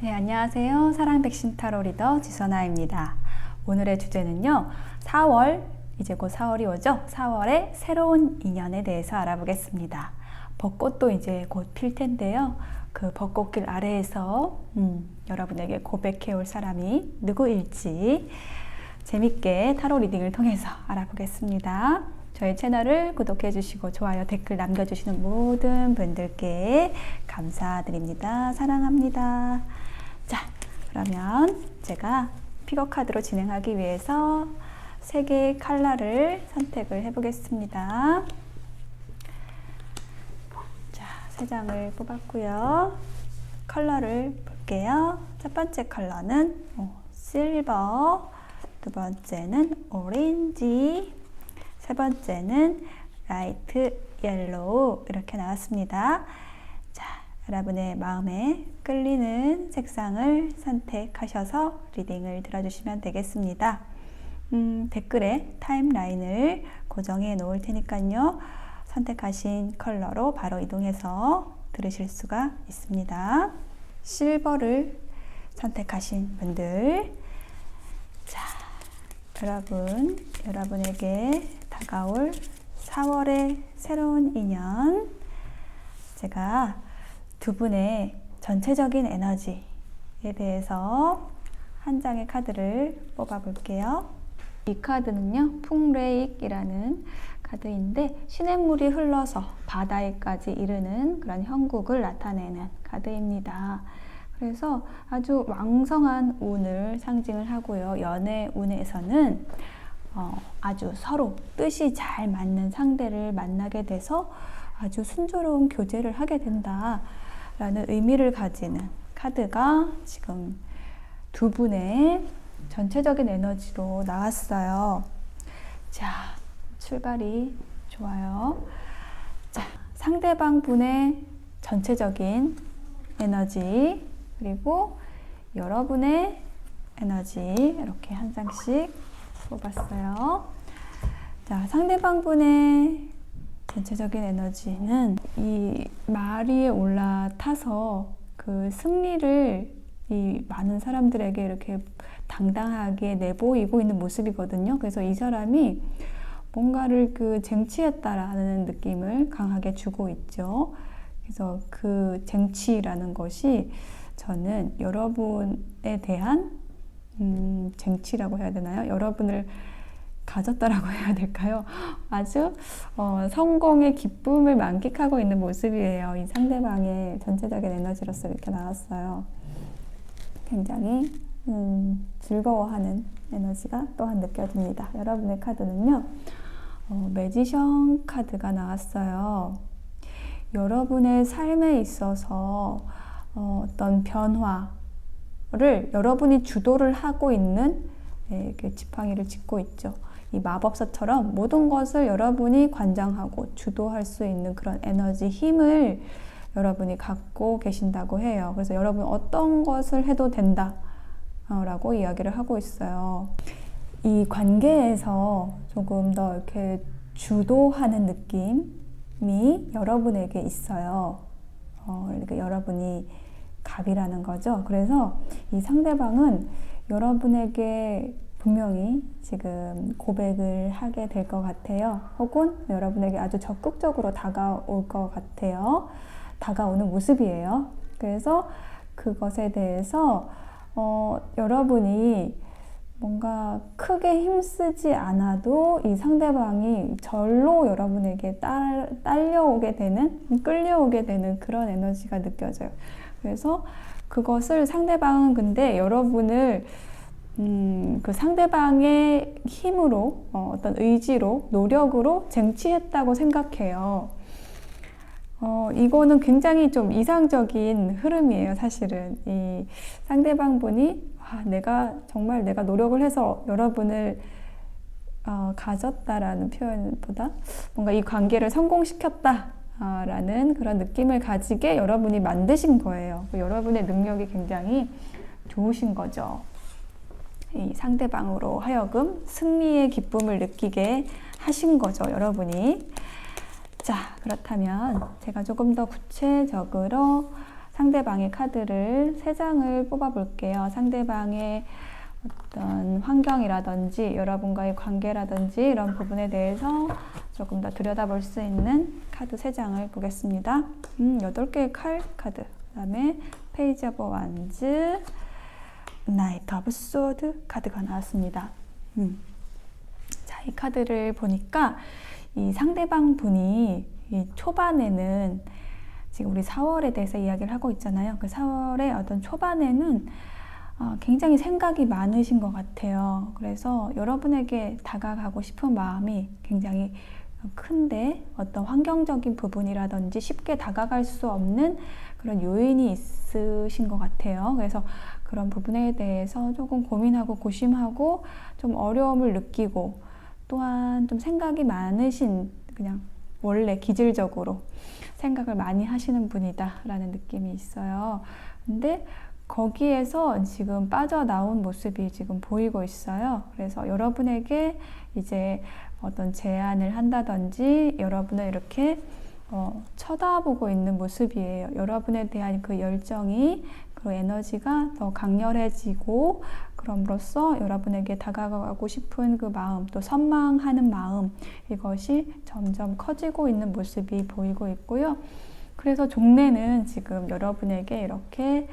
네, 안녕하세요. 사랑 백신 타로 리더 지선아입니다. 오늘의 주제는요, 4월, 이제 곧 4월이 오죠? 4월의 새로운 인연에 대해서 알아보겠습니다. 벚꽃도 이제 곧 필 텐데요. 그 벚꽃길 아래에서 여러분에게 고백해 올 사람이 누구일지 재밌게 타로 리딩을 통해서 알아보겠습니다. 저희 채널을 구독해 주시고 좋아요, 댓글 남겨주시는 모든 분들께 감사드립니다. 사랑합니다. 자, 그러면 제가 픽업 카드로 진행하기 위해서 3개의 컬러를 선택을 해보겠습니다. 자, 3장을 뽑았고요. 컬러를 볼게요. 첫 번째 컬러는 실버, 두 번째는 오렌지, 세 번째는 라이트 옐로우, 이렇게 나왔습니다. 자, 여러분의 마음에 끌리는 색상을 선택하셔서 리딩을 들어주시면 되겠습니다. 댓글에 타임라인을 고정해 놓을 테니까요. 선택하신 컬러로 바로 이동해서 들으실 수가 있습니다. 실버를 선택하신 분들, 자, 여러분에게 다가올 4월의 새로운 인연, 제가 두 분의 전체적인 에너지에 대해서 한 장의 카드를 뽑아 볼게요. 이 카드는요, 풍레익이라는 카드인데 시냇물이 흘러서 바다에까지 이르는 그런 형국을 나타내는 카드입니다. 그래서 아주 왕성한 운을 상징을 하고요. 연애 운에서는 아주 서로 뜻이 잘 맞는 상대를 만나게 돼서 아주 순조로운 교제를 하게 된다라는 의미를 가지는 카드가 지금 두 분의 전체적인 에너지로 나왔어요. 자, 출발이 좋아요. 자, 상대방 분의 전체적인 에너지, 그리고 여러분의 에너지, 이렇게 한 장씩 뽑았어요. 자, 상대방 분의 전체적인 에너지는 이 말 위에 올라타서 그 승리를 이 많은 사람들에게 이렇게 당당하게 내보이고 있는 모습이거든요. 그래서 이 사람이 뭔가를 쟁취했다라는 느낌을 강하게 주고 있죠. 그래서 그 쟁취라는 것이 저는 여러분에 대한 쟁취라고 해야 되나요? 여러분을 가졌다라고 해야 될까요? 아주 성공의 기쁨을 만끽하고 있는 모습이에요. 이 상대방의 전체적인 에너지로서 이렇게 나왔어요. 굉장히 즐거워하는 에너지가 또한 느껴집니다. 여러분의 카드는요, 매지션 카드가 나왔어요. 여러분의 삶에 있어서 어떤 변화를 여러분이 주도를 하고 있는, 이렇게 지팡이를 짚고 있죠. 이 마법사처럼 모든 것을 여러분이 관장하고 주도할 수 있는 그런 에너지, 힘을 여러분이 갖고 계신다고 해요. 그래서 여러분 어떤 것을 해도 된다 라고 이야기를 하고 있어요. 이 관계에서 조금 더 이렇게 주도하는 느낌이 여러분에게 있어요. 그러니까 여러분이 갑이라는 거죠. 그래서 이 상대방은 여러분에게 분명히 지금 고백을 하게 될 것 같아요. 혹은 여러분에게 아주 적극적으로 다가올 것 같아요. 다가오는 모습이에요. 그래서 그것에 대해서 여러분이 뭔가 크게 힘쓰지 않아도 이 상대방이 절로 여러분에게 딸려오게 되는, 끌려오게 되는 그런 에너지가 느껴져요. 그래서 그것을 상대방은 근데 여러분을 그 상대방의 힘으로, 어떤 의지로, 노력으로 쟁취했다고 생각해요. 이거는 굉장히 좀 이상적인 흐름이에요, 사실은. 이 상대방 분이 정말 내가 노력을 해서 여러분을 가졌다라는 표현보다 뭔가 이 관계를 성공시켰다 라는 그런 느낌을 가지게 여러분이 만드신 거예요. 여러분의 능력이 굉장히 좋으신 거죠. 이 상대방으로 하여금 승리의 기쁨을 느끼게 하신 거죠, 여러분이. 자, 그렇다면 제가 조금 더 구체적으로 상대방의 카드를 3장을 뽑아 볼게요. 상대방의 어떤 환경이라든지 여러분과의 관계라든지 이런 부분에 대해서 조금 더 들여다볼 수 있는 카드 3장을 보겠습니다. 8개의 칼 카드, 그 다음에 페이지 오브 완즈, 나이트 오브 소드 카드가 나왔습니다. 자, 이 카드를 보니까 이 상대방 분이 이 초반에는 지금 우리 4월에 대해서 이야기를 하고 있잖아요. 그 4월의 어떤 초반에는 굉장히 생각이 많으신 것 같아요. 그래서 여러분에게 다가가고 싶은 마음이 굉장히 큰데 어떤 환경적인 부분이라든지 쉽게 다가갈 수 없는 그런 요인이 있으신 것 같아요. 그래서 그런 부분에 대해서 조금 고민하고 고심하고 좀 어려움을 느끼고 또한 좀 생각이 많으신, 그냥 원래 기질적으로 생각을 많이 하시는 분이다 라는 느낌이 있어요. 근데 거기에서 지금 빠져나온 모습이 지금 보이고 있어요. 그래서 여러분에게 이제 어떤 제안을 한다든지 여러분을 이렇게 쳐다보고 있는 모습이에요. 여러분에 대한 그 열정이, 그 에너지가 더 강렬해지고 그럼으로써 여러분에게 다가가고 싶은 그 마음, 또 선망하는 마음, 이것이 점점 커지고 있는 모습이 보이고 있고요. 그래서 종래는 지금 여러분에게 이렇게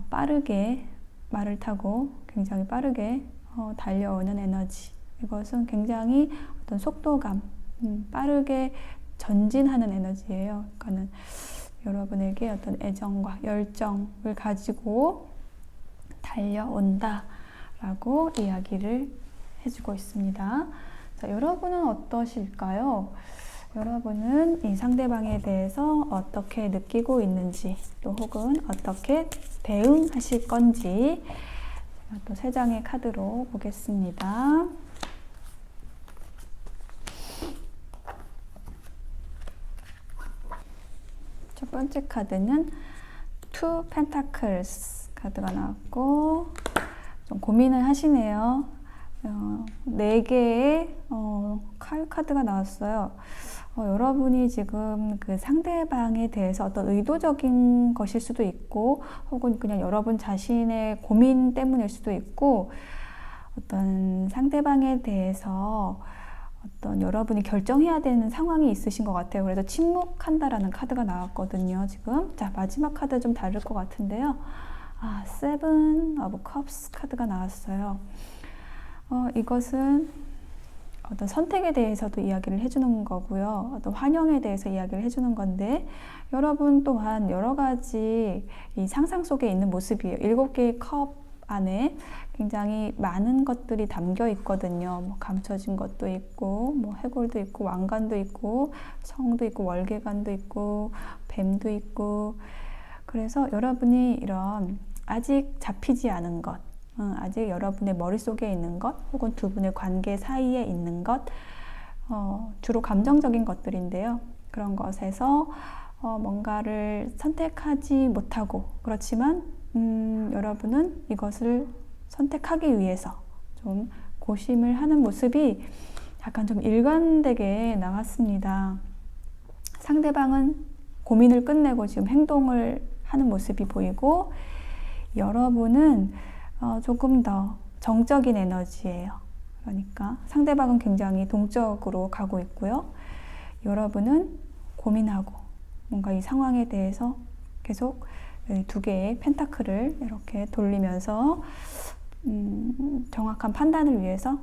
빠르게 말을 타고 굉장히 빠르게 달려오는 에너지, 이것은 굉장히 어떤 속도감, 빠르게 전진하는 에너지예요. 그러니까는 여러분에게 어떤 애정과 열정을 가지고 달려온다 라고 이야기를 해주고 있습니다. 자, 여러분은 어떠실까요? 여러분은 이 상대방에 대해서 어떻게 느끼고 있는지, 또 혹은 어떻게 대응하실 건지 제가 또 3장의 카드로 보겠습니다. 첫 번째 카드는 Two Pentacles 카드가 나왔고, 좀 고민을 하시네요. 4개의 칼 카드가 나왔어요. 여러분이 지금 그 상대방에 대해서 어떤 의도적인 것일 수도 있고, 혹은 그냥 여러분 자신의 고민 때문일 수도 있고, 어떤 상대방에 대해서 어떤 여러분이 결정해야 되는 상황이 있으신 것 같아요. 그래서 침묵한다라는 카드가 나왔거든요, 지금. 자, 마지막 카드 좀 다를 것 같은데요. Seven of Cups 카드가 나왔어요. 이것은 어떤 선택에 대해서도 이야기를 해주는 거고요. 어떤 환영에 대해서 이야기를 해주는 건데, 여러분 또한 여러 가지 이 상상 속에 있는 모습이에요. 7개의 컵 안에 굉장히 많은 것들이 담겨 있거든요. 뭐 감춰진 것도 있고, 뭐 해골도 있고, 왕관도 있고, 성도 있고, 월계관도 있고, 뱀도 있고. 그래서 여러분이 이런 아직 잡히지 않은 것, 아직 여러분의 머릿속에 있는 것, 혹은 두 분의 관계 사이에 있는 것, 주로 감정적인 것들인데요. 그런 것에서 뭔가를 선택하지 못하고, 그렇지만 여러분은 이것을 선택하기 위해서 좀 고심을 하는 모습이 약간 좀 일관되게 나왔습니다. 상대방은 고민을 끝내고 지금 행동을 하는 모습이 보이고, 여러분은 조금 더 정적인 에너지예요. 그러니까 상대방은 굉장히 동적으로 가고 있고요. 여러분은 고민하고 뭔가 이 상황에 대해서 계속 2개의 펜타클을 이렇게 돌리면서 정확한 판단을 위해서,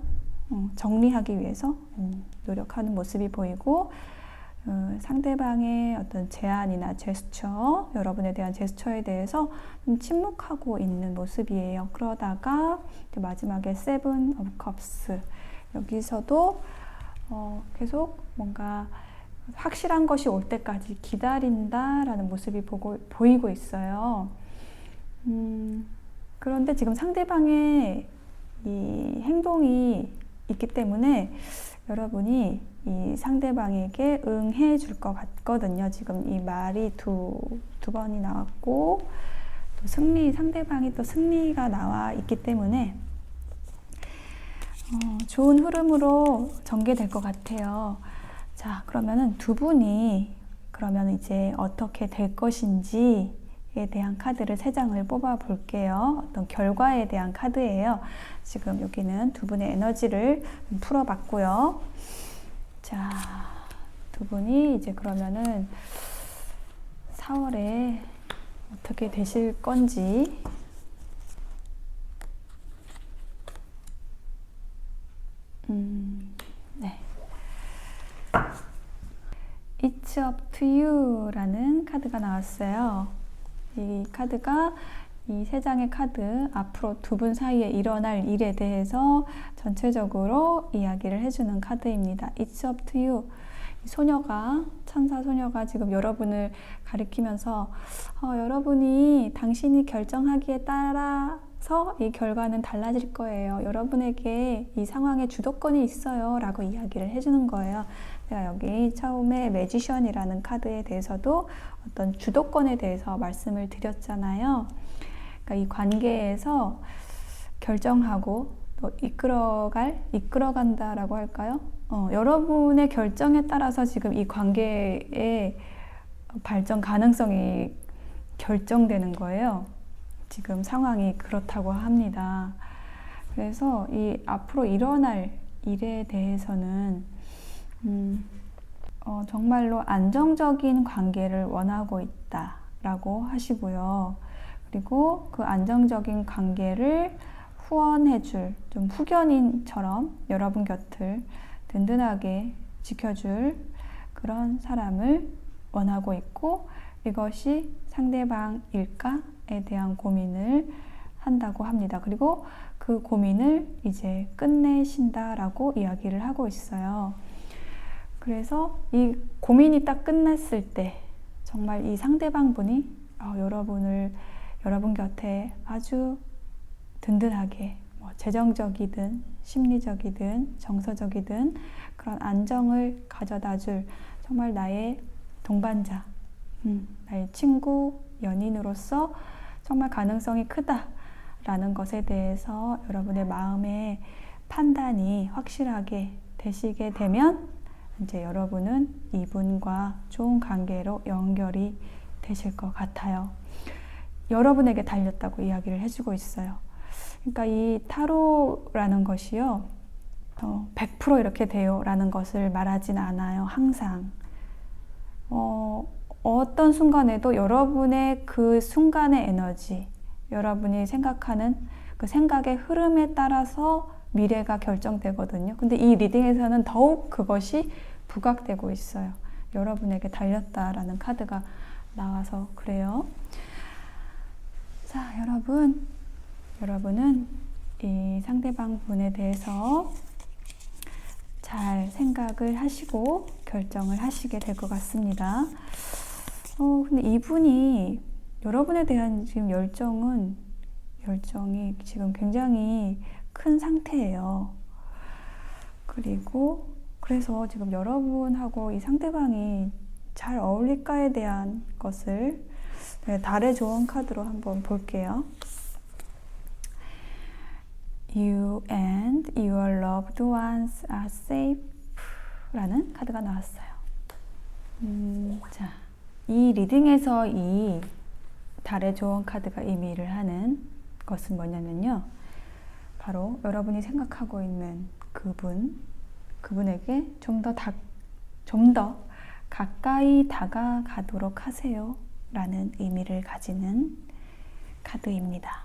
정리하기 위해서 노력하는 모습이 보이고, 상대방의 어떤 제안이나 제스처, 여러분에 대한 제스처에 대해서 좀 침묵하고 있는 모습이에요. 그러다가 마지막에 Seven of Cups, 여기서도 계속 뭔가 확실한 것이 올 때까지 기다린다라는 모습이 보이고 있어요. 그런데 지금 상대방의 이 행동이 있기 때문에 여러분이 이 상대방에게 응해 줄 것 같거든요. 지금 이 말이 두 번이 나왔고, 또 상대방이 또 승리가 나와 있기 때문에 좋은 흐름으로 전개될 것 같아요. 자, 그러면은 두 분이 그러면 이제 어떻게 될 것인지 대한 카드를 3장을 뽑아 볼게요. 어떤 결과에 대한 카드예요. 지금 여기는 두 분의 에너지를 풀어 봤고요. 자, 두 분이 이제 그러면은 4월에 어떻게 되실 건지. 네. It's up to you 라는 카드가 나왔어요. 이 카드가 이 3장의 카드, 앞으로 두 분 사이에 일어날 일에 대해서 전체적으로 이야기를 해주는 카드입니다. It's up to you. 소녀가, 천사 소녀가 지금 여러분을 가리키면서 여러분이 당신이 결정하기에 따라서 이 결과는 달라질 거예요. 여러분에게 이 상황에 주도권이 있어요 라고 이야기를 해주는 거예요. 제가 여기 처음에 매지션이라는 카드에 대해서도 어떤 주도권에 대해서 말씀을 드렸잖아요. 그러니까 이 관계에서 결정하고 또 이끌어간다라고 할까요? 여러분의 결정에 따라서 지금 이 관계의 발전 가능성이 결정되는 거예요. 지금 상황이 그렇다고 합니다. 그래서 이 앞으로 일어날 일에 대해서는 정말로 안정적인 관계를 원하고 있다라고 하시고요. 그리고 그 안정적인 관계를 후원해줄, 좀 후견인처럼 여러분 곁을 든든하게 지켜줄 그런 사람을 원하고 있고, 이것이 상대방일까에 대한 고민을 한다고 합니다. 그리고 그 고민을 이제 끝내신다라고 이야기를 하고 있어요. 그래서 이 고민이 딱 끝났을 때 정말 이 상대방 분이 여러분 곁에 아주 든든하게 재정적이든 심리적이든 정서적이든 그런 안정을 가져다줄 정말 나의 동반자, 나의 친구, 연인으로서 정말 가능성이 크다라는 것에 대해서 여러분의 마음의 판단이 확실하게 되시게 되면 이제 여러분은 이분과 좋은 관계로 연결이 되실 것 같아요. 여러분에게 달렸다고 이야기를 해주고 있어요. 그러니까 이 타로라는 것이요, 100% 이렇게 돼요 라는 것을 말하진 않아요. 항상 어떤 순간에도 여러분의 그 순간의 에너지, 여러분이 생각하는 그 생각의 흐름에 따라서 미래가 결정되거든요. 근데 이 리딩에서는 더욱 그것이 부각되고 있어요. 여러분에게 달렸다라는 카드가 나와서 그래요. 자, 여러분은 이 상대방 분에 대해서 잘 생각을 하시고 결정을 하시게 될 것 같습니다. 근데 이분이 여러분에 대한 지금 열정이 지금 굉장히 큰 상태예요. 그래서 지금 여러분하고 이 상대방이 잘 어울릴까에 대한 것을 달의 조언 카드로 한번 볼게요. You and your loved ones are safe 라는 카드가 나왔어요. 자, 이 리딩에서 이 달의 조언 카드가 의미를 하는 것은 뭐냐면요, 바로 여러분이 생각하고 있는 그분에게 좀 더 가까이 다가가도록 하세요 라는 의미를 가지는 카드입니다.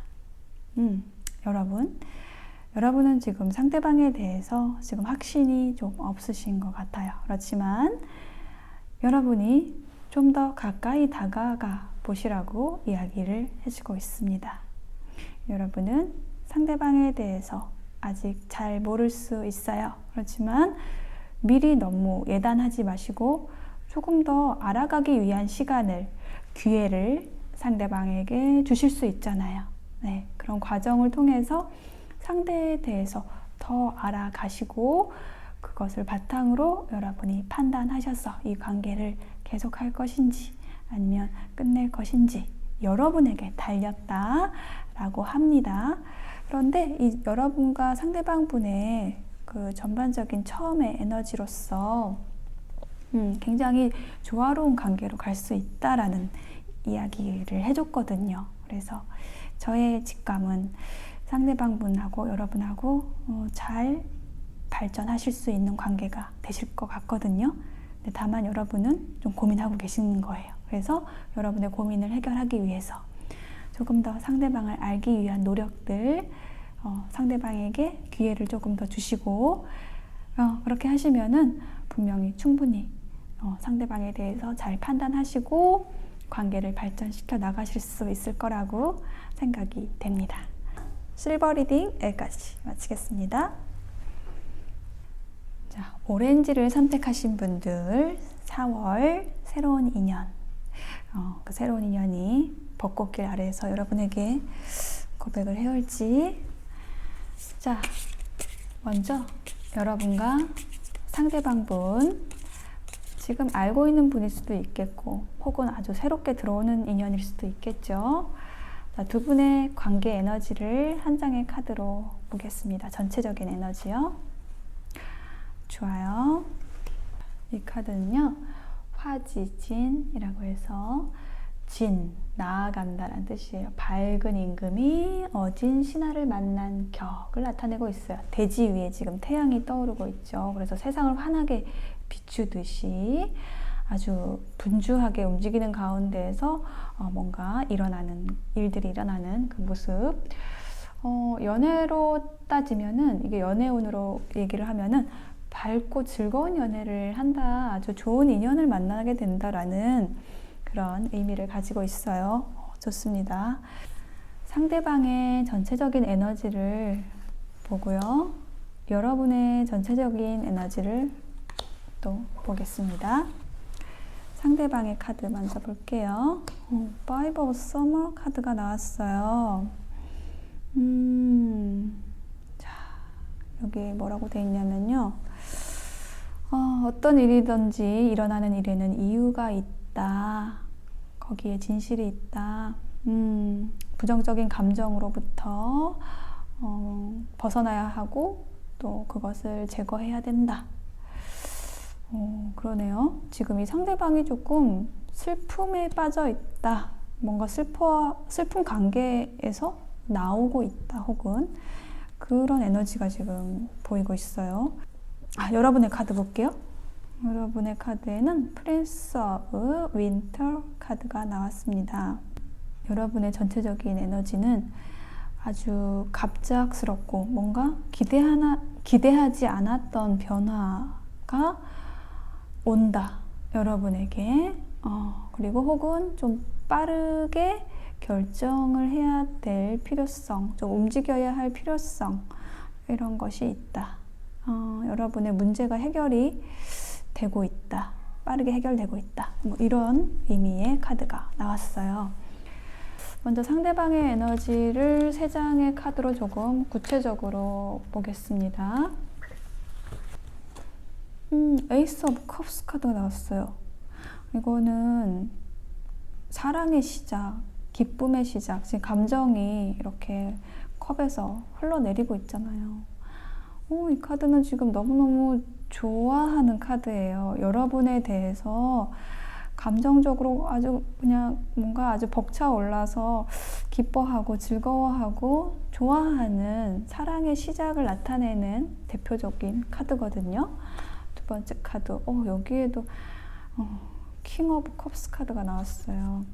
여러분은 지금 상대방에 대해서 지금 확신이 좀 없으신 것 같아요. 그렇지만 여러분이 좀 더 가까이 다가가 보시라고 이야기를 해주고 있습니다. 여러분은 상대방에 대해서 아직 잘 모를 수 있어요. 그렇지만 미리 너무 예단하지 마시고 조금 더 알아가기 위한 기회를 상대방에게 주실 수 있잖아요. 네, 그런 과정을 통해서 상대에 대해서 더 알아가시고 그것을 바탕으로 여러분이 판단하셔서 이 관계를 계속할 것인지 아니면 끝낼 것인지 여러분에게 달렸다라고 합니다. 그런데 이 여러분과 상대방 분의 그 전반적인 처음의 에너지로서 굉장히 조화로운 관계로 갈 수 있다라는 이야기를 해줬거든요. 그래서 저의 직감은 상대방분하고 여러분하고 잘 발전하실 수 있는 관계가 되실 것 같거든요. 근데 다만 여러분은 좀 고민하고 계시는 거예요. 그래서 여러분의 고민을 해결하기 위해서 조금 더 상대방을 알기 위한 노력들, 상대방에게 기회를 조금 더 주시고 그렇게 하시면은 분명히 충분히 상대방에 대해서 잘 판단하시고 관계를 발전시켜 나가실 수 있을 거라고 생각이 됩니다. 실버 리딩 여기까지 마치겠습니다. 자, 오렌지를 선택하신 분들 4월 새로운 인연, 그 새로운 인연이 벚꽃길 아래에서 여러분에게 고백을 해올지. 자, 먼저 여러분과 상대방분, 지금 알고 있는 분일 수도 있겠고 혹은 아주 새롭게 들어오는 인연일 수도 있겠죠. 자, 두 분의 관계 에너지를 한 장의 카드로 보겠습니다. 전체적인 에너지요. 좋아요. 이 카드는요, 화지진이라고 해서 진, 나아간다라는 뜻이에요. 밝은 임금이 어진 신하를 만난 격을 나타내고 있어요. 대지 위에 지금 태양이 떠오르고 있죠. 그래서 세상을 환하게 비추듯이 아주 분주하게 움직이는 가운데에서 뭔가 일들이 일어나는 그 모습. 연애로 따지면은, 이게 연애운으로 얘기를 하면은 밝고 즐거운 연애를 한다, 아주 좋은 인연을 만나게 된다라는 그런 의미를 가지고 있어요. 좋습니다. 상대방의 전체적인 에너지를 보고요. 여러분의 전체적인 에너지를 또 보겠습니다. 상대방의 카드 먼저 볼게요. Five of Summer 카드가 나왔어요. 자, 여기 뭐라고 되어 있냐면요. 어떤 일이든지 일어나는 일에는 이유가 있다. 거기에 진실이 있다. 부정적인 감정으로부터 벗어나야 하고 또 그것을 제거해야 된다. 그러네요. 지금 이 상대방이 조금 슬픔에 빠져 있다. 뭔가 슬픈 관계에서 나오고 있다. 혹은 그런 에너지가 지금 보이고 있어요. 여러분의 카드 볼게요. 여러분의 카드에는 프린스 오브 윈터 카드가 나왔습니다. 여러분의 전체적인 에너지는 아주 갑작스럽고 뭔가 기대하지 않았던 변화가 온다. 여러분에게. 그리고 혹은 좀 빠르게 결정을 해야 될 필요성, 좀 움직여야 할 필요성, 이런 것이 있다. 여러분의 문제가 해결이 되고 있다. 빠르게 해결되고 있다. 뭐 이런 의미의 카드가 나왔어요. 먼저 상대방의 에너지를 3장의 카드로 조금 구체적으로 보겠습니다. 에이스 오브 컵스 카드가 나왔어요. 이거는 사랑의 시작, 기쁨의 시작, 지금 감정이 이렇게 컵에서 흘러내리고 있잖아요. 이 카드는 지금 너무너무 좋아하는 카드예요. 여러분에 대해서 감정적으로 아주 그냥 뭔가 아주 벅차올라서 기뻐하고 즐거워하고 좋아하는 사랑의 시작을 나타내는 대표적인 카드거든요. 두 번째 카드, 여기에도 킹 오브 컵스 카드가 나왔어요.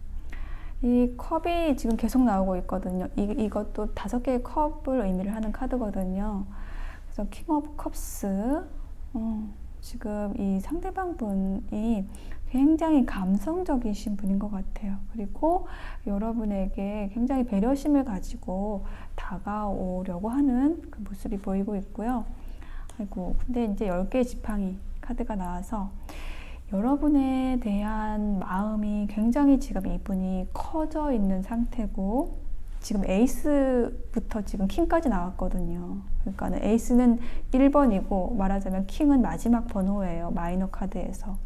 이 컵이 지금 계속 나오고 있거든요. 이것도 5개의 컵을 의미를 하는 카드거든요. 그래서 킹 오브 컵스, 지금 이 상대방 분이 굉장히 감성적이신 분인 것 같아요. 그리고 여러분에게 굉장히 배려심을 가지고 다가오려고 하는 그 모습이 보이고 있고요. 근데 이제 10개의 지팡이 카드가 나와서 여러분에 대한 마음이 굉장히 지금 이분이 커져 있는 상태고, 지금 에이스부터 지금 킹까지 나왔거든요. 그러니까 에이스는 1번이고 말하자면 킹은 마지막 번호예요. 마이너 카드에서.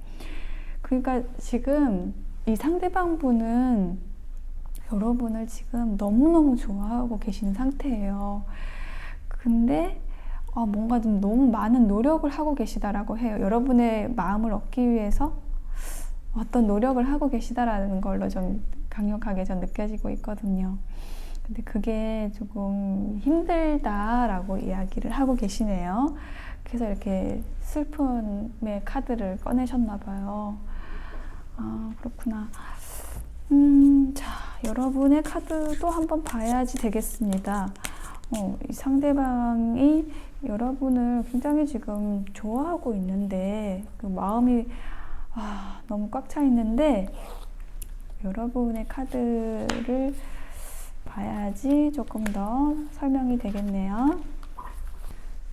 그러니까 지금 이 상대방 분은 여러분을 지금 너무너무 좋아하고 계시는 상태예요. 근데 뭔가 좀 너무 많은 노력을 하고 계시다라고 해요. 여러분의 마음을 얻기 위해서 어떤 노력을 하고 계시다라는 걸로 좀 강력하게 전 느껴지고 있거든요. 근데 그게 조금 힘들다라고 이야기를 하고 계시네요. 그래서 이렇게 슬픔의 카드를 꺼내셨나 봐요. 아, 그렇구나. 자, 여러분의 카드도 한번 봐야지 되겠습니다. 이 상대방이 여러분을 굉장히 지금 좋아하고 있는데, 그 마음이 너무 꽉 차 있는데, 여러분의 카드를 봐야지 조금 더 설명이 되겠네요.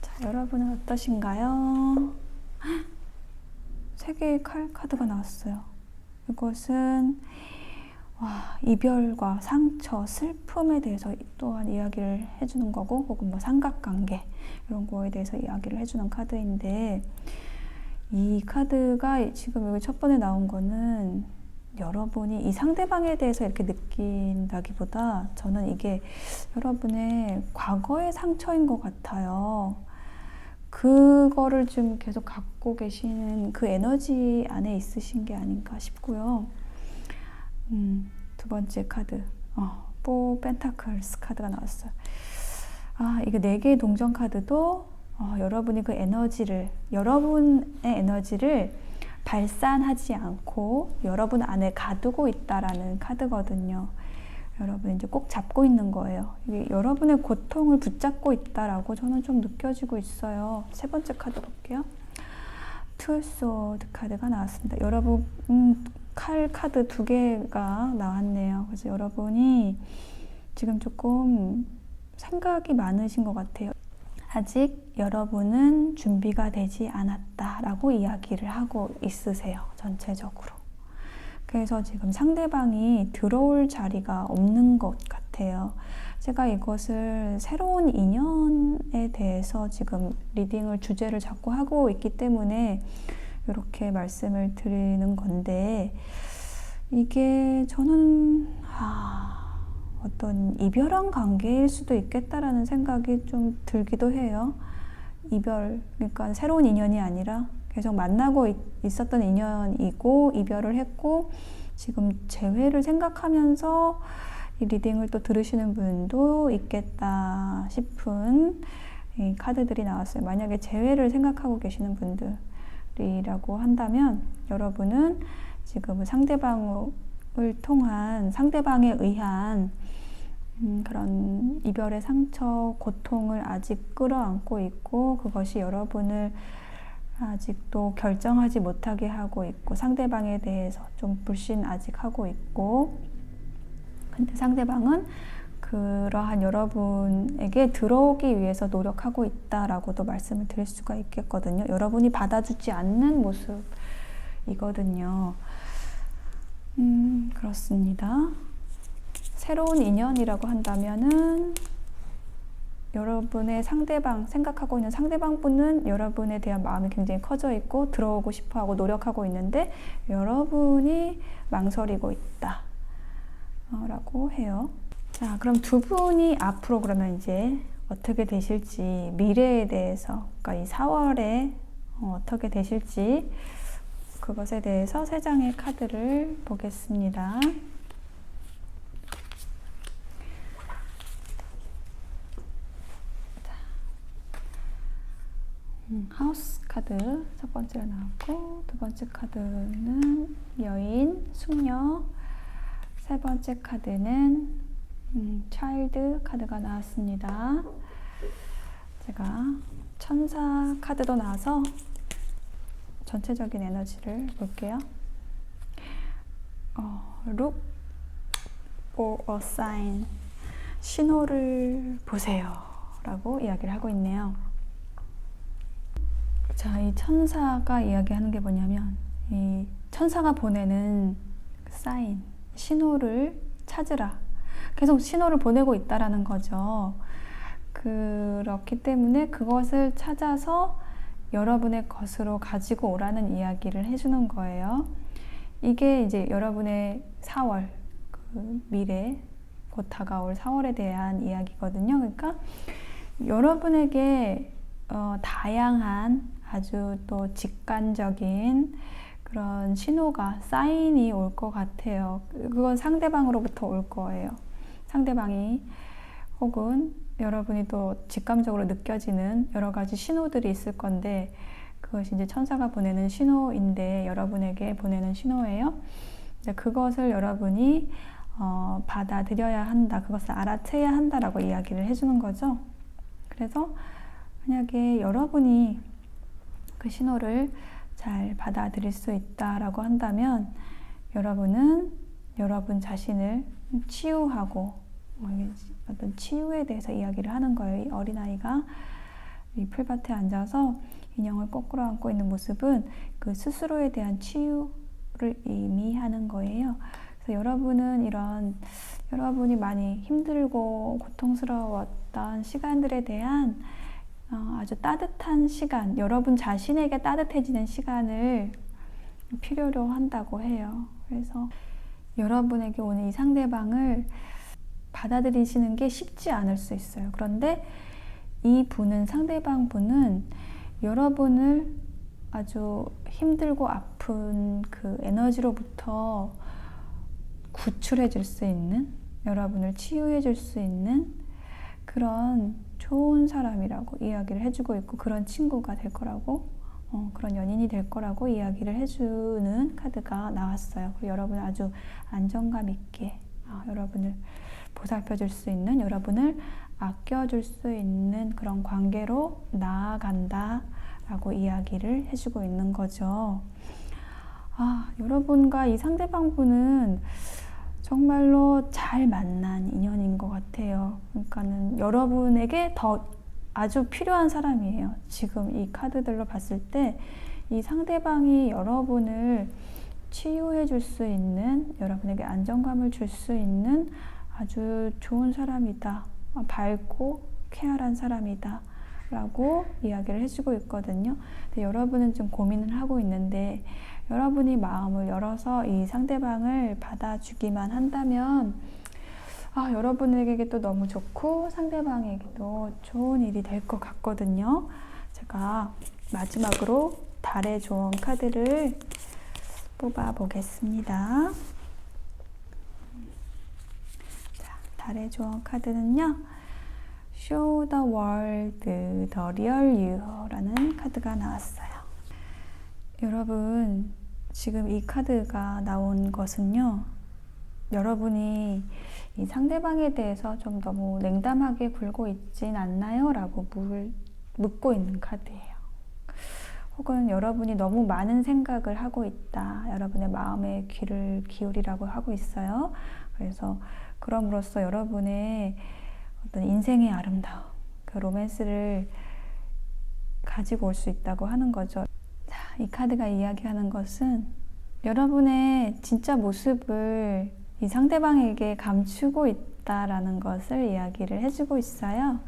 자, 여러분은 어떠신가요? 세 개의 카드가 나왔어요. 이것은 이별과 상처, 슬픔에 대해서 또한 이야기를 해주는 거고, 혹은 뭐 삼각관계 이런 거에 대해서 이야기를 해주는 카드인데, 이 카드가 지금 여기 첫 번에 나온 거는 여러분이 이 상대방에 대해서 이렇게 느낀다기보다 저는 이게 여러분의 과거의 상처인 것 같아요. 그거를 좀 계속 갖고 계시는 그 에너지 안에 있으신 게 아닌가 싶고요. 두 번째 카드, Four Pentacles 카드가 나왔어요. 이게 4개의 동전 카드도 여러분이 그 여러분의 에너지를 발산하지 않고 여러분 안에 가두고 있다라는 카드거든요. 여러분이 이제 꼭 잡고 있는 거예요. 이게 여러분의 고통을 붙잡고 있다라고 저는 좀 느껴지고 있어요. 세 번째 카드 볼게요. Two Swords 카드가 나왔습니다. 여러분 칼 카드 2개가 나왔네요. 그래서 여러분이 지금 조금 생각이 많으신 것 같아요. 아직 여러분은 준비가 되지 않았다라고 이야기를 하고 있으세요. 전체적으로. 그래서 지금 상대방이 들어올 자리가 없는 것 같아요. 제가 이것을 새로운 인연에 대해서 지금 리딩을 주제를 자꾸 하고 있기 때문에 이렇게 말씀을 드리는 건데, 이게 저는 어떤 이별한 관계일 수도 있겠다라는 생각이 좀 들기도 해요. 그러니까 새로운 인연이 아니라 계속 만나고 있었던 인연이고 이별을 했고 지금 재회를 생각하면서 이 리딩을 또 들으시는 분도 있겠다 싶은 이 카드들이 나왔어요. 만약에 재회를 생각하고 계시는 분들이라고 한다면 여러분은 지금 상대방에 의한 그런 이별의 상처, 고통을 아직 끌어안고 있고, 그것이 여러분을 아직도 결정하지 못하게 하고 있고, 상대방에 대해서 좀 불신 아직 하고 있고, 근데 상대방은 그러한 여러분에게 들어오기 위해서 노력하고 있다라고도 말씀을 드릴 수가 있겠거든요. 여러분이 받아주지 않는 모습이거든요. 그렇습니다. 새로운 인연이라고 한다면은 여러분의 생각하고 있는 상대방 분은 여러분에 대한 마음이 굉장히 커져 있고 들어오고 싶어 하고 노력하고 있는데 여러분이 망설이고 있다 라고 해요. 자, 그럼 두 분이 앞으로 그러면 이제 어떻게 되실지, 미래에 대해서, 그러니까 이 4월에 어떻게 되실지 그것에 대해서 3장의 카드를 보겠습니다. 하우스 카드 첫 번째로 나왔고, 두 번째 카드는 여인, 숙녀, 세 번째 카드는 차일드 카드가 나왔습니다. 제가 천사 카드도 나와서 전체적인 에너지를 볼게요. Look for a sign, 신호를 보세요 라고 이야기를 하고 있네요. 자, 이 천사가 이야기하는 게 뭐냐면, 이 천사가 보내는 사인, 신호를 찾으라. 계속 신호를 보내고 있다라는 거죠. 그렇기 때문에 그것을 찾아서 여러분의 것으로 가지고 오라는 이야기를 해주는 거예요. 이게 이제 여러분의 4월, 그 미래, 곧 다가올 4월에 대한 이야기거든요. 그러니까 여러분에게 다양한 아주 또 직관적인 그런 신호가, 사인이 올 것 같아요. 그건 상대방으로부터 올 거예요. 상대방이 혹은 여러분이 또 직감적으로 느껴지는 여러 가지 신호들이 있을 건데, 그것이 이제 천사가 보내는 신호인데, 여러분에게 보내는 신호예요. 그것을 여러분이 받아들여야 한다, 그것을 알아채야 한다라고 이야기를 해주는 거죠. 그래서 만약에 여러분이 그 신호를 잘 받아들일 수 있다라고 한다면, 여러분은 여러분 자신을 치유하고, 어떤 치유에 대해서 이야기를 하는 거예요. 이 어린아이가 이 풀밭에 앉아서 인형을 거꾸로 안고 있는 모습은 그 스스로에 대한 치유를 의미하는 거예요. 그래서 여러분은 여러분이 많이 힘들고 고통스러웠던 시간들에 대한 아주 따뜻한 시간, 여러분 자신에게 따뜻해지는 시간을 필요로 한다고 해요. 그래서 여러분에게 오는 이 상대방을 받아들이시는 게 쉽지 않을 수 있어요. 그런데 이 분은, 상대방 분은 여러분을 아주 힘들고 아픈 그 에너지로부터 구출해 줄 수 있는, 여러분을 치유해 줄 수 있는 그런 좋은 사람이라고 이야기를 해주고 있고, 그런 친구가 될 거라고, 그런 연인이 될 거라고 이야기를 해주는 카드가 나왔어요. 그리고 여러분을 아주 안정감 있게 여러분을 보살펴 줄 수 있는, 여러분을 아껴줄 수 있는 그런 관계로 나아간다 라고 이야기를 해주고 있는 거죠. 여러분과 이 상대방 분은 정말로 잘 만난 인연인 것 같아요. 그러니까는 여러분에게 더 아주 필요한 사람이에요. 지금 이 카드들로 봤을 때 이 상대방이 여러분을 치유해 줄 수 있는, 여러분에게 안정감을 줄 수 있는 아주 좋은 사람이다, 밝고 쾌활한 사람이다 라고 이야기를 해주고 있거든요. 근데 여러분은 좀 고민을 하고 있는데, 여러분이 마음을 열어서 이 상대방을 받아주기만 한다면 여러분에게 또 너무 좋고 상대방에게도 좋은 일이 될 것 같거든요. 제가 마지막으로 달의 조언 카드를 뽑아 보겠습니다. 자, 달의 조언 카드는요, Show the world the real you 라는 카드가 나왔어요. 여러분, 지금 이 카드가 나온 것은요, 여러분이 이 상대방에 대해서 좀 너무 냉담하게 굴고 있진 않나요? 라고 묻고 있는 카드예요. 혹은 여러분이 너무 많은 생각을 하고 있다, 여러분의 마음에 귀를 기울이라고 하고 있어요. 그래서 그럼으로써 여러분의 어떤 인생의 아름다움, 그 로맨스를 가지고 올 수 있다고 하는 거죠. 자, 이 카드가 이야기하는 것은 여러분의 진짜 모습을 이 상대방에게 감추고 있다라는 것을 이야기를 해주고 있어요.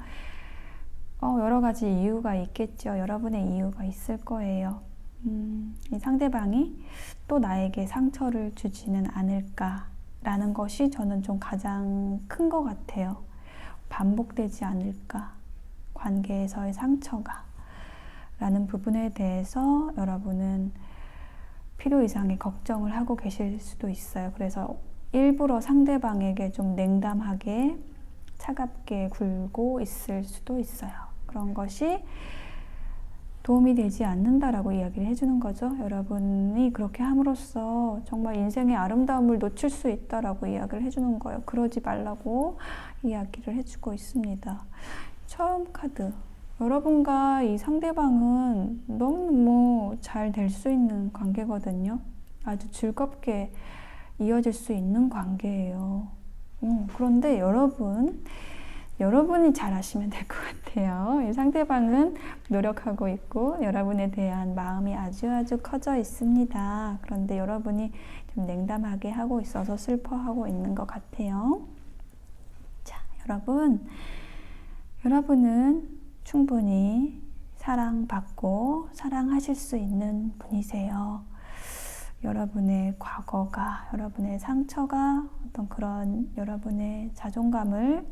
여러 가지 이유가 있겠죠. 여러분의 이유가 있을 거예요. 이 상대방이 또 나에게 상처를 주지는 않을까라는 것이 저는 좀 가장 큰 것 같아요. 반복되지 않을까, 관계에서의 상처가 라는 부분에 대해서 여러분은 필요 이상의 걱정을 하고 계실 수도 있어요. 그래서 일부러 상대방에게 좀 냉담하게, 차갑게 굴고 있을 수도 있어요. 그런 것이 도움이 되지 않는다라고 이야기를 해주는 거죠. 여러분이 그렇게 함으로써 정말 인생의 아름다움을 놓칠 수 있다라고 이야기를 해주는 거예요. 그러지 말라고 이야기를 해주고 있습니다. 처음 카드, 여러분과 이 상대방은 너무너무 잘 될 수 있는 관계거든요. 아주 즐겁게 이어질 수 있는 관계예요. 그런데 여러분이 잘 하시면 될 것 같아요. 이 상대방은 노력하고 있고 여러분에 대한 마음이 아주 커져 있습니다. 그런데 여러분이 좀 냉담하게 하고 있어서 슬퍼하고 있는 것 같아요. 자, 여러분은 충분히 사랑받고 사랑하실 수 있는 분이세요. 여러분의 과거가, 여러분의 상처가 어떤 그런 여러분의 자존감을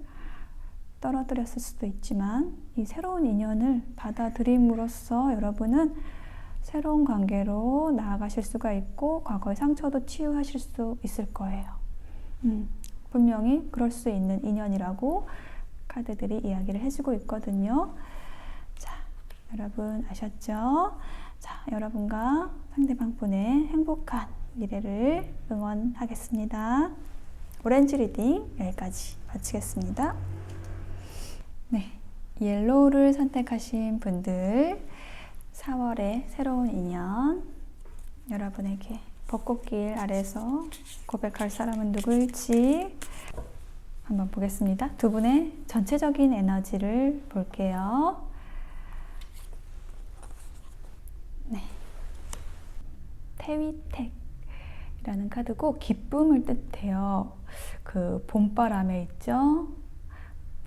떨어뜨렸을 수도 있지만, 이 새로운 인연을 받아들임으로써 여러분은 새로운 관계로 나아가실 수가 있고 과거의 상처도 치유하실 수 있을 거예요. 분명히 그럴 수 있는 인연이라고 카드들이 이야기를 해주고 있거든요. 자, 여러분 아셨죠? 자, 여러분과 상대방 분의 행복한 미래를 응원하겠습니다. 오렌지 리딩 여기까지 마치겠습니다. 네, 옐로우를 선택하신 분들 4월의 새로운 인연 여러분에게 벚꽃길 아래서 고백할 사람은 누구일지 한번 보겠습니다. 두 분의 전체적인 에너지를 볼게요. 네, 태위택이라는 카드고 기쁨을 뜻해요. 그 봄바람에 있죠.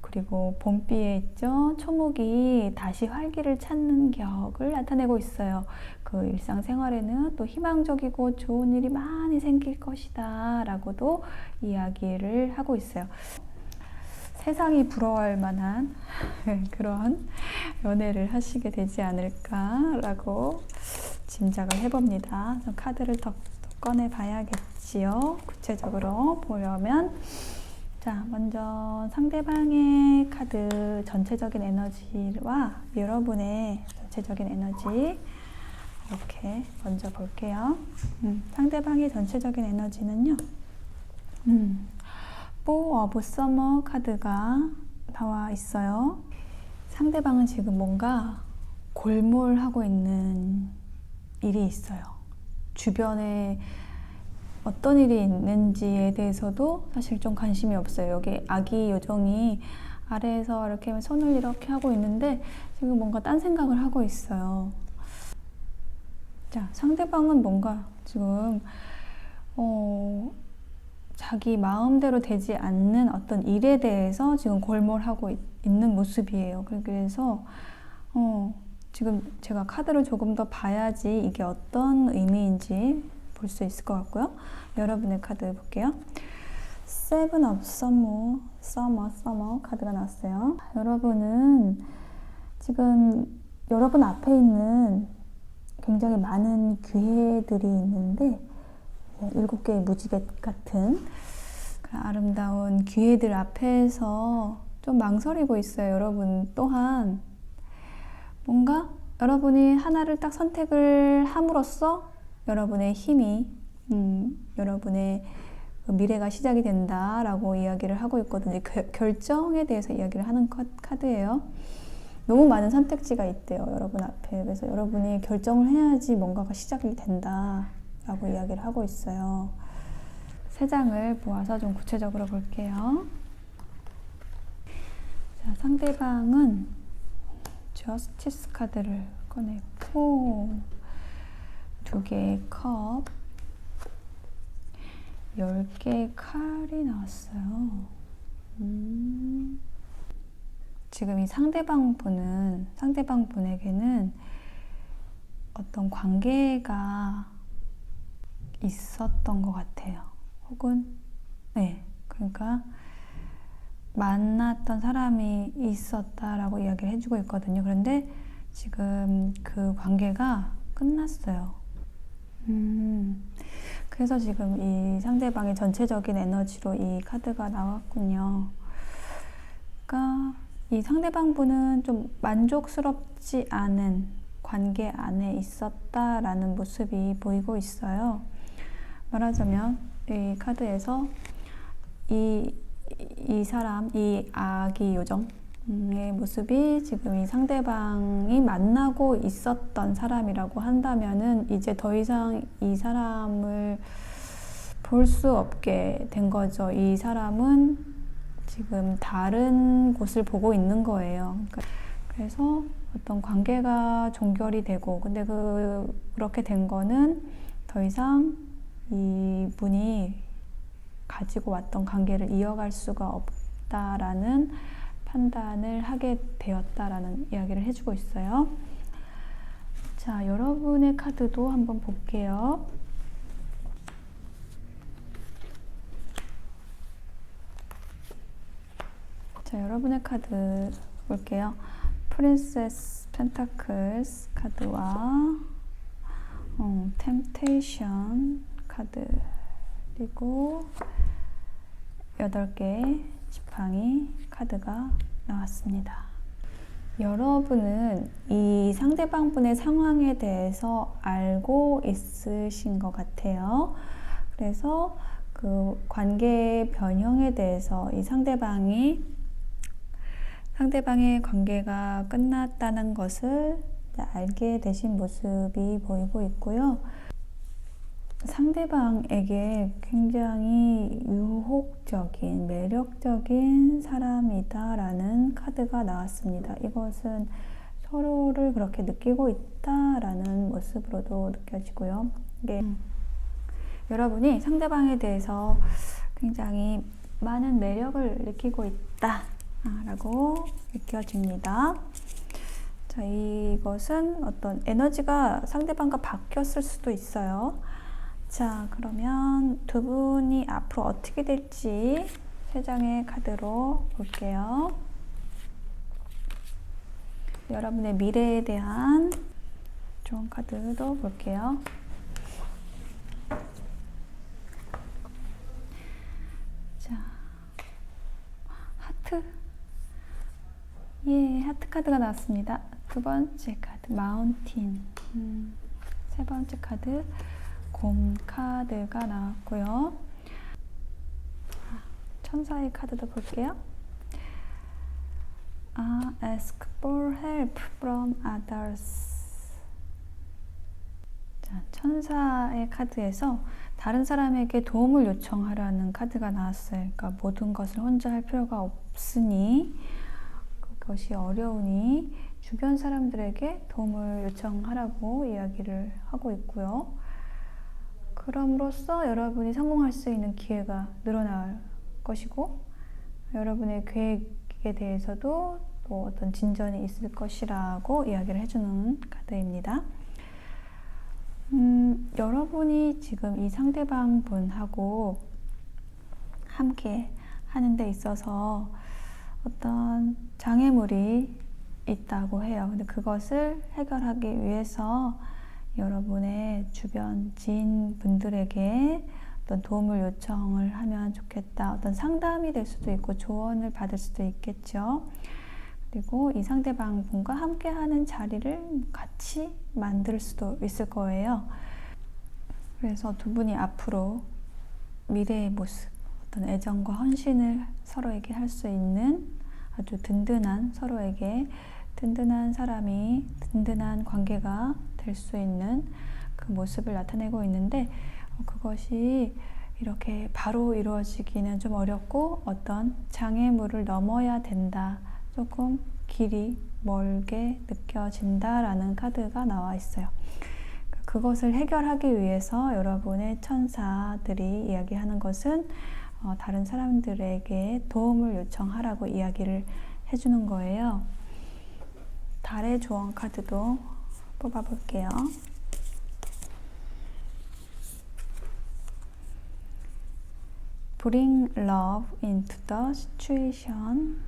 그리고 봄비에 있죠. 초목이 다시 활기를 찾는 격을 나타내고 있어요. 그 일상생활에는 또 희망적이고 좋은 일이 많이 생길 것이다 라고도 이야기를 하고 있어요. 세상이 부러워할 만한 그런 연애를 하시게 되지 않을까 라고 짐작을 해봅니다. 카드를 더 꺼내 봐야겠지요. 구체적으로 보려면 자, 먼저 상대방의 카드 전체적인 에너지와 여러분의 전체적인 에너지 이렇게 먼저 볼게요. 상대방의 전체적인 에너지는요. 포 오브 서머 카드가 나와 있어요. 상대방은 지금 뭔가 골몰하고 있는 일이 있어요. 주변에 어떤 일이 있는지에 대해서도 사실 좀 관심이 없어요. 여기 아기 요정이 아래에서 이렇게 손을 이렇게 하고 있는데 지금 뭔가 딴 생각을 하고 있어요. 자, 상대방은 뭔가 지금 자기 마음대로 되지 않는 어떤 일에 대해서 지금 골몰하고 있는 모습이에요. 그래서 지금 제가 카드를 조금 더 봐야지 이게 어떤 의미인지 볼 수 있을 것 같고요. 여러분의 카드 볼게요. Seven of Summer 카드가 나왔어요. 여러분은 지금 여러분 앞에 있는 굉장히 많은 기회들이 있는데 7개의 무지개 같은 아름다운 기회들 앞에서 좀 망설이고 있어요. 여러분 또한 뭔가 여러분이 하나를 딱 선택을 함으로써 여러분의 힘이 여러분의 미래가 시작이 된다라고 이야기를 하고 있거든요. 결정에 대해서 이야기를 하는 카드예요. 너무 많은 선택지가 있대요. 여러분 앞에. 그래서 여러분이 결정을 해야지 뭔가가 시작이 된다라고 이야기를 하고 있어요. 세 장을 모아서 좀 구체적으로 볼게요. 자, 상대방은 저스티스 카드를 꺼냈고 2개의 컵 10개의 칼이 나왔어요. 지금 이 상대방 분에게는 어떤 관계가 있었던 것 같아요. 혹은 네, 그러니까 만났던 사람이 있었다라고 이야기를 해주고 있거든요. 그런데 지금 그 관계가 끝났어요. 그래서 지금 이 상대방의 전체적인 에너지로 이 카드가 나왔군요. 그러니까 이 상대방 분은 좀 만족스럽지 않은 관계 안에 있었다라는 모습이 보이고 있어요. 말하자면 이 카드에서 이 사람, 이 아기 요정의 모습이 지금 이 상대방이 만나고 있었던 사람이라고 한다면은 이제 더 이상 이 사람을 볼 수 없게 된 거죠. 이 사람은 지금 다른 곳을 보고 있는 거예요. 그래서 어떤 관계가 종결이 되고, 근데 그렇게 된 거는 더 이상 이 분이 가지고 왔던 관계를 이어갈 수가 없다라는 판단을 하게 되었다라는 이야기를 해주고 있어요. 자, 여러분의 카드도 한번 볼게요. 자, 여러분의 카드 볼게요. 프린세스 펜타클스 카드와 템테이션 카드, 그리고 8개의 지팡이 카드가 나왔습니다. 여러분은 이 상대방 분의 상황에 대해서 알고 있으신 것 같아요. 그래서 그 관계의 변형에 대해서 이 상대방의 관계가 끝났다는 것을 알게 되신 모습이 보이고 있고요. 상대방에게 굉장히 유혹적인, 매력적인 사람이다라는 카드가 나왔습니다. 이것은 서로를 그렇게 느끼고 있다라는 모습으로도 느껴지고요. 이게 여러분이 상대방에 대해서 굉장히 많은 매력을 느끼고 있다라고 느껴집니다. 자, 이것은 어떤 에너지가 상대방과 바뀌었을 수도 있어요. 자, 그러면 두 분이 앞으로 어떻게 될지 3장의 카드로 볼게요. 여러분의 미래에 대한 좋은 카드도 볼게요. 자, 하트. 예, 하트 카드가 나왔습니다. 2번째 카드, 마운틴. 3번째 카드, 곰 카드가 나왔고요. 천사의 카드도 볼게요. Ask for help from others. 자, 천사의 카드에서 다른 사람에게 도움을 요청하라는 카드가 나왔어요. 그러니까 모든 것을 혼자 할 필요가 없으니, 그것이 어려우니 주변 사람들에게 도움을 요청하라고 이야기를 하고 있고요. 그럼으로써 여러분이 성공할 수 있는 기회가 늘어날 것이고, 여러분의 계획에 대해서도 또 어떤 진전이 있을 것이라고 이야기를 해주는 카드입니다. 여러분이 지금 이 상대방 분하고 함께 하는 데 있어서 어떤 장애물이 있다고 해요. 근데 그것을 해결하기 위해서 여러분의 주변 지인분들에게 어떤 도움을 요청을 하면 좋겠다. 어떤 상담이 될 수도 있고 조언을 받을 수도 있겠죠. 그리고 이 상대방 분과 함께 하는 자리를 같이 만들 수도 있을 거예요. 그래서 두 분이 앞으로 미래의 모습, 어떤 애정과 헌신을 서로에게 할 수 있는 아주 든든한, 서로에게 든든한 사람이, 든든한 관계가 될 수 있는 그 모습을 나타내고 있는데, 그것이 이렇게 바로 이루어지기는 좀 어렵고 어떤 장애물을 넘어야 된다, 조금 길이 멀게 느껴진다라는 카드가 나와 있어요. 그것을 해결하기 위해서 여러분의 천사들이 이야기하는 것은 다른 사람들에게 도움을 요청하라고 이야기를 해주는 거예요. 달의 조언 카드도 뽑아볼게요. Bring love into the situation.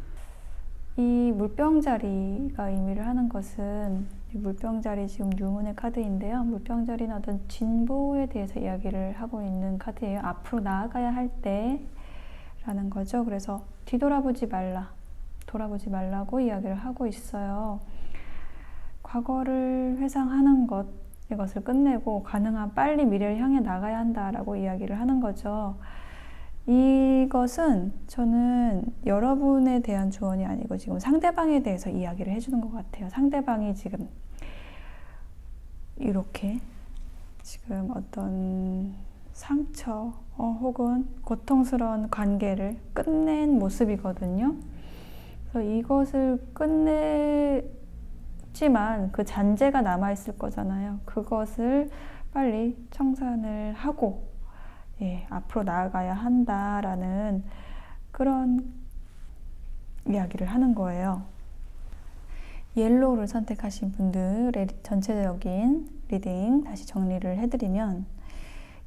이 물병자리가 의미를 하는 것은, 이 물병자리 지금 유문의 카드인데요. 물병자리는 어떤 진보에 대해서 이야기를 하고 있는 카드예요. 앞으로 나아가야 할 때라는 거죠. 그래서 뒤돌아보지 말라, 돌아보지 말라고 이야기를 하고 있어요. 과거를 회상하는 것, 이것을 끝내고 가능한 빨리 미래를 향해 나가야 한다라고 이야기를 하는 거죠. 이것은 저는 여러분에 대한 조언이 아니고 지금 상대방에 대해서 이야기를 해주는 것 같아요. 상대방이 지금 이렇게 지금 어떤 상처 혹은 고통스러운 관계를 끝낸 모습이거든요. 그래서 이것을 끝냈지만 그 잔재가 남아있을 거잖아요. 그것을 빨리 청산을 하고 앞으로 나아가야 한다라는 그런 이야기를 하는 거예요. 옐로우를 선택하신 분들의 전체적인 리딩 다시 정리를 해드리면,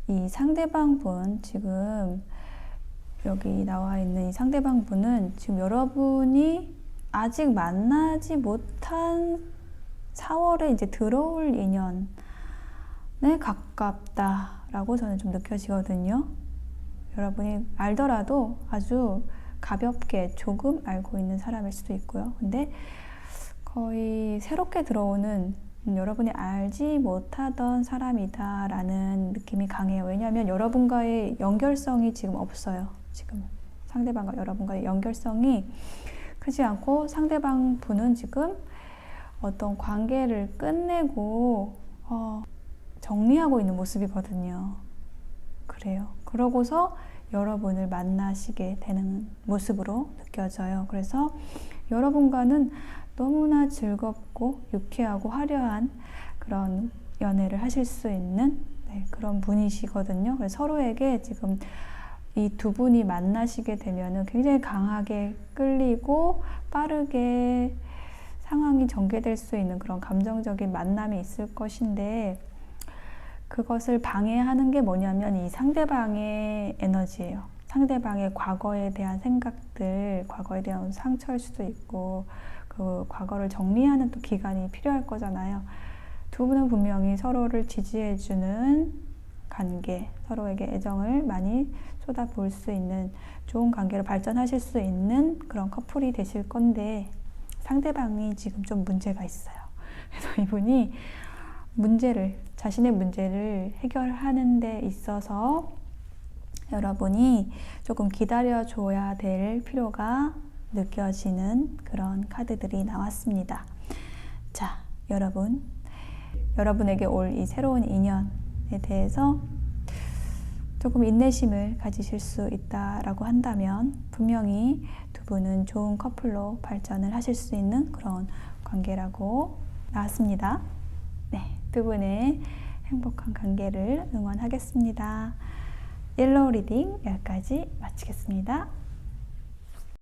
이 상대방 분, 지금 여기 나와 있는 이 상대방 분은 지금 여러분이 아직 만나지 못한 4월에 이제 들어올 인연, 가깝다라고 저는 좀 느껴지거든요. 여러분이 알더라도 아주 가볍게 조금 알고 있는 사람일 수도 있고요. 근데 거의 새롭게 들어오는 여러분이 알지 못하던 사람이다라는 느낌이 강해요. 왜냐하면 여러분과의 연결성이 지금 없어요. 지금 상대방과 여러분과의 연결성이 크지 않고 상대방 분은 지금 어떤 관계를 끝내고 정리하고 있는 모습이거든요. 그래요. 그러고서 여러분을 만나시게 되는 모습으로 느껴져요. 그래서 여러분과는 너무나 즐겁고 유쾌하고 화려한 그런 연애를 하실 수 있는 그런 분이시거든요. 그래서 서로에게 지금 이 두 분이 만나시게 되면은 굉장히 강하게 끌리고 빠르게 상황이 전개될 수 있는 그런 감정적인 만남이 있을 것인데, 그것을 방해하는 게 뭐냐면 이 상대방의 에너지예요. 상대방의 과거에 대한 생각들, 과거에 대한 상처일 수도 있고, 그 과거를 정리하는 또 기간이 필요할 거잖아요. 두 분은 분명히 서로를 지지해주는 관계, 서로에게 애정을 많이 쏟아부을 수 있는 좋은 관계로 발전하실 수 있는 그런 커플이 되실 건데, 상대방이 지금 좀 문제가 있어요. 그래서 이분이 자신의 문제를 해결하는 데 있어서 여러분이 조금 기다려줘야 될 필요가 느껴지는 그런 카드들이 나왔습니다. 자, 여러분에게 올 이 새로운 인연에 대해서 조금 인내심을 가지실 수 있다라고 한다면 분명히 두 분은 좋은 커플로 발전을 하실 수 있는 그런 관계라고 나왔습니다. 네, 두 분의 행복한 관계를 응원하겠습니다. 옐로우 리딩 여기까지 마치겠습니다.